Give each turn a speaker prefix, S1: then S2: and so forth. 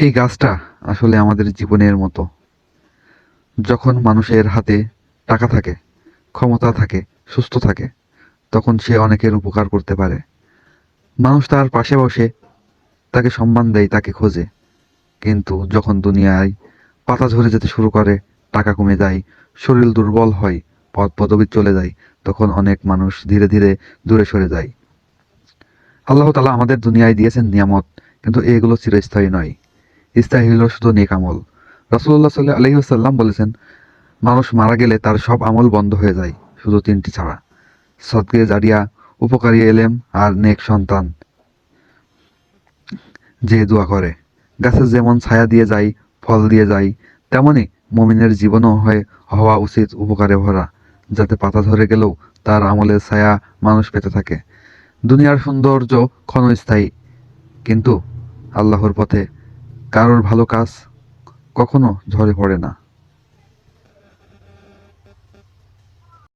S1: এই গাছটা আসলে আমাদের জীবনের মতো। যখন মানুষের হাতে টাকা থাকে, ক্ষমতা থাকে, সুস্থ থাকে, তখন সে অনেকের উপকার করতে পারে। মানুষ তার পাশে বসে তাকে সম্মান দেয়, তাকে খোঁজে। কিন্তু যখন দুনিয়ায় পাতা ঝরে যেতে শুরু করে, টাকা কমে যায়, শরীর দুর্বল হয়, পদ পদবি চলে যায়, তখন অনেক মানুষ ধীরে ধীরে দূরে সরে যায়। আল্লাহ তাআলা আমাদের দুনিয়ায় দিয়েছেন নিয়ামত, কিন্তু এগুলো চিরস্থায়ী নয়। স্থায়ী হলো শুধু নেক আমল। রাসূলুল্লাহ সাল্লাল্লাহু আলাইহি ওয়াসাল্লাম বলেছেন, মানুষ মারা গেলে তার সব আমল বন্ধ হয়ে যায়, শুধু তিনটি ছাড়া: সদকে জারিয়া, উপকারী এলেম, আর নেক সন্তান যে দোয়া করে। গাছের যেমন ছায়া দিয়ে যায়, ফল দিয়ে যায়, তেমনি মুমিনের জীবনও হওয়া উচিত উপকারে ভরা, যাতে পাতা ধরে গেলেও তার আমলের ছায়া মানুষ পেতে থাকে। দুনিয়ার সৌন্দর্য ক্ষণস্থায়ী, কিন্তু আল্লাহর পথে কারোর ভালো কাজ কখনো ঝরে পড়ে না।